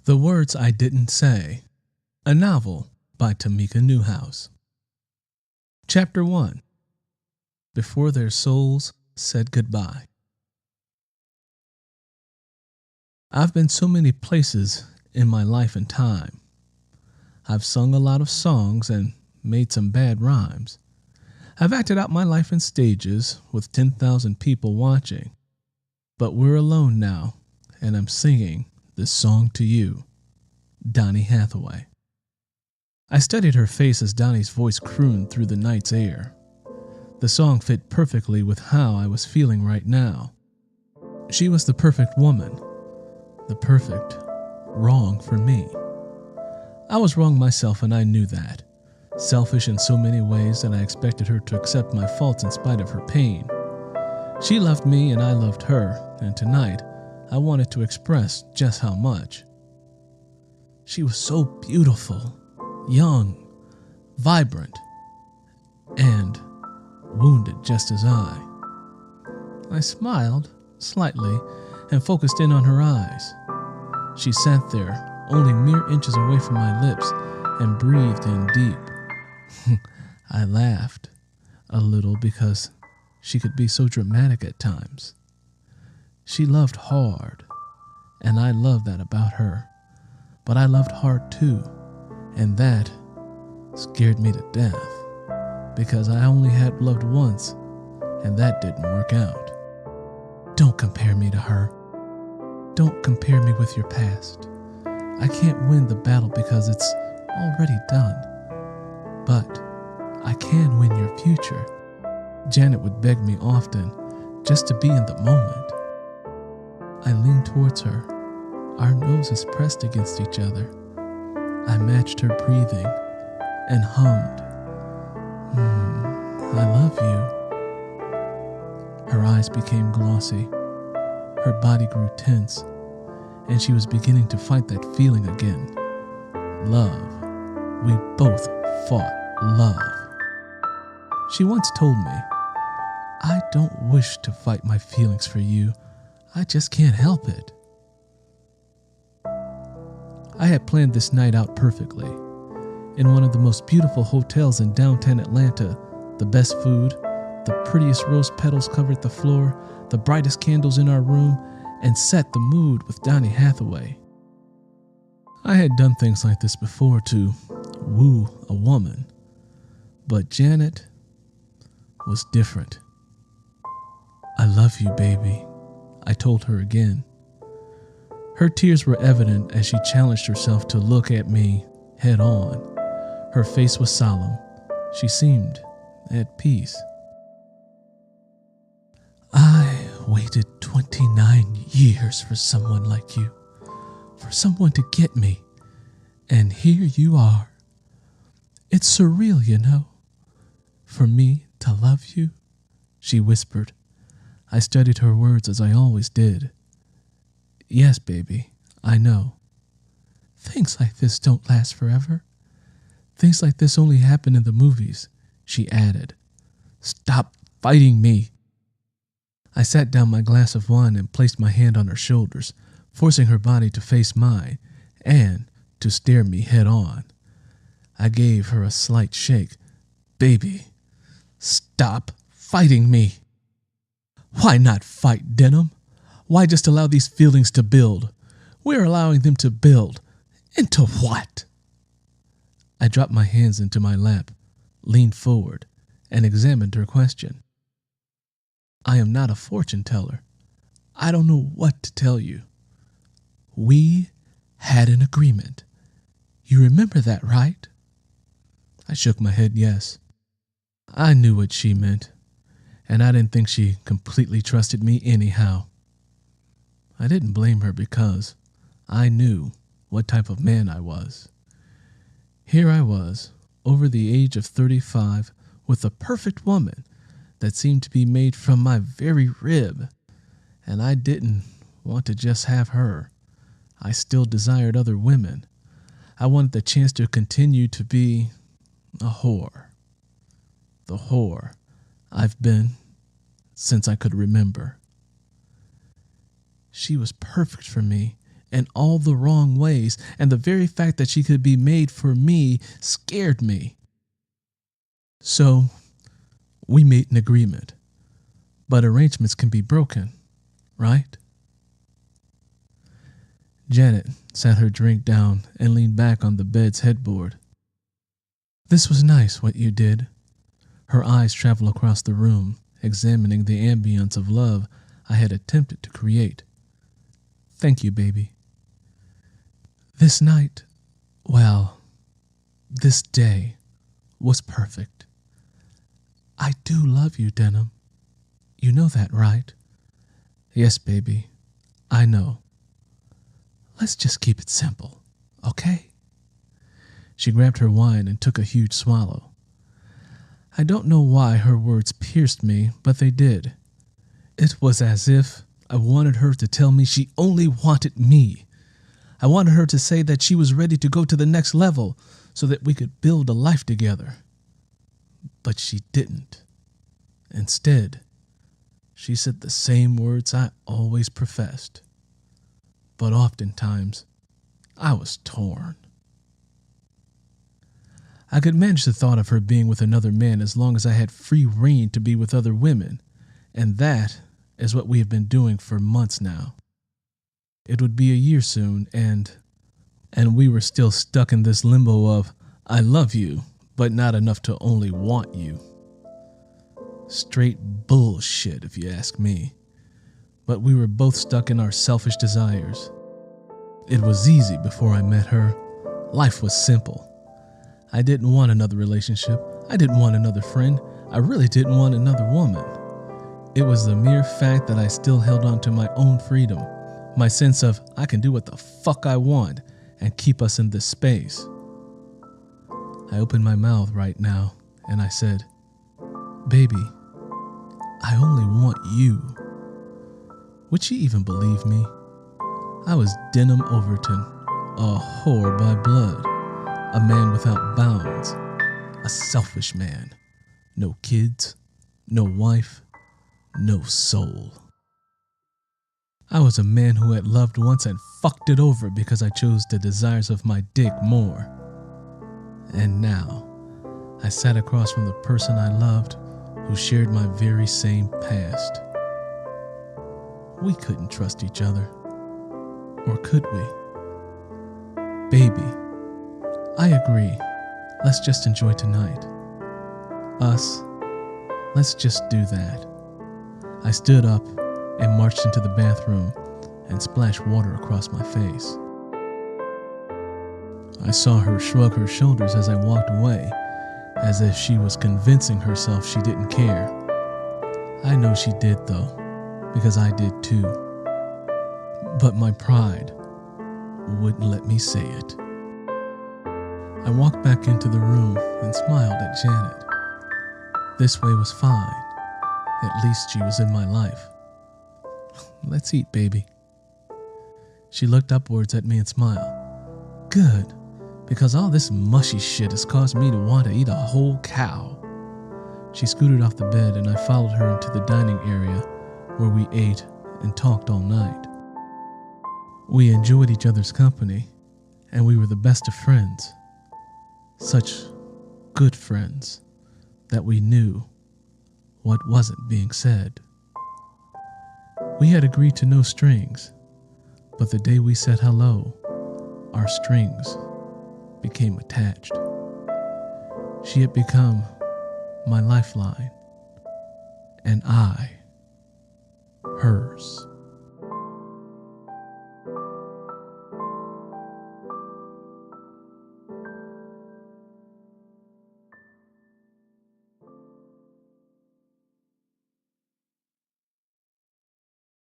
The Words I Didn't Say, a novel by Tameka Newhouse. Chapter 1. Before Their Souls Said Goodbye. I've been so many places in my life and time. I've sung a lot of songs and made some bad rhymes. I've acted out my life in stages with 10,000 people watching. But we're alone now, and I'm singing this song to you, Donny Hathaway. I studied her face as Donny's voice crooned through the night's air. The song fit perfectly with how I was feeling right now. She was the perfect woman, the perfect wrong for me. I was wrong myself, and I knew that. Selfish in so many ways that I expected her to accept my faults in spite of her pain. She loved me and I loved her, and tonight I wanted to express just how much. She was so beautiful, young, vibrant, and wounded just as I. I smiled slightly and focused in on her eyes. She sat there, only mere inches away from my lips, and breathed in deep. I laughed a little because she could be so dramatic at times. She loved hard, and I loved that about her. But I loved hard too, and that scared me to death, because I only had loved once, and that didn't work out. Don't compare me to her. Don't compare me with your past. I can't win the battle because it's already done. But I can win your future. Janet would beg me often just to be in the moment. I leaned towards her, our noses pressed against each other. I matched her breathing and hummed, I love you. Her eyes became glossy. Her body grew tense, and she was beginning to fight that feeling again. Love. We both fought love. She once told me, I don't wish to fight my feelings for you. I just can't help it. I had planned this night out perfectly. In one of the most beautiful hotels in downtown Atlanta, the best food, the prettiest rose petals covered the floor, the brightest candles in our room, and set the mood with Donny Hathaway. I had done things like this before to woo a woman, but Janet was different. I love you, baby, I told her again. Her tears were evident as she challenged herself to look at me head on. Her face was solemn. She seemed at peace. I waited 29 years for someone like you, for someone to get me, and here you are. It's surreal, you know, for me to love you, she whispered. I studied her words as I always did. Yes, baby, I know. Things like this don't last forever. Things like this only happen in the movies, she added. Stop fighting me. I sat down my glass of wine and placed my hand on her shoulders, forcing her body to face mine and to stare me head on. I gave her a slight shake. Baby, stop fighting me. Why not fight, Denham? Why just allow these feelings to build? We're allowing them to build. Into what? I dropped my hands into my lap, leaned forward, and examined her question. I am not a fortune teller. I don't know what to tell you. We had an agreement. You remember that, right? I shook my head yes. I knew what she meant, and I didn't think she completely trusted me anyhow. I didn't blame her because I knew what type of man I was. Here I was, over the age of 35, with a perfect woman that seemed to be made from my very rib, and I didn't want to just have her. I still desired other women. I wanted the chance to continue to be a whore. The whore I've been since I could remember. She was perfect for me in all the wrong ways, and the very fact that she could be made for me scared me. So, we made an agreement. But arrangements can be broken, right? Janet sat her drink down and leaned back on the bed's headboard. This was nice, what you did. Her eyes traveled across the room, examining the ambience of love I had attempted to create. Thank you, baby. This night, well, this day was perfect. I do love you, Denham. You know that, right? Yes, baby, I know. Let's just keep it simple, okay? She grabbed her wine and took a huge swallow. I don't know why her words pierced me, but they did. It was as if I wanted her to tell me she only wanted me. I wanted her to say that she was ready to go to the next level so that we could build a life together. But she didn't. Instead, she said the same words I always professed. But oftentimes, I was torn. I could manage the thought of her being with another man as long as I had free rein to be with other women, and that is what we have been doing for months now. It would be a year soon, and we were still stuck in this limbo of, I love you, but not enough to only want you. Straight bullshit, if you ask me. But we were both stuck in our selfish desires. It was easy before I met her. Life was simple. I didn't want another relationship. I didn't want another friend. I really didn't want another woman. It was the mere fact that I still held on to my own freedom, my sense of I can do what the fuck I want and keep us in this space. I opened my mouth right now and I said, baby, I only want you. Would she even believe me? I was Denham Overton, a whore by blood, a man without bounds, a selfish man. No kids, no wife, no soul. I was a man who had loved once and fucked it over because I chose the desires of my dick more. And now, I sat across from the person I loved who shared my very same past. We couldn't trust each other. Or could we? Baby, I agree. Let's just enjoy tonight. Us, let's just do that. I stood up and marched into the bathroom and splashed water across my face. I saw her shrug her shoulders as I walked away, as if she was convincing herself she didn't care. I know she did though, because I did too. But my pride wouldn't let me say it. I walked back into the room and smiled at Janet. This way was fine. At least she was in my life. Let's eat, baby. She looked upwards at me and smiled. Good, because all this mushy shit has caused me to want to eat a whole cow. She scooted off the bed and I followed her into the dining area where we ate and talked all night. We enjoyed each other's company and we were the best of friends. Such good friends that we knew what wasn't being said. We had agreed to no strings, but the day we said hello, our strings became attached. She had become my lifeline, and I, hers.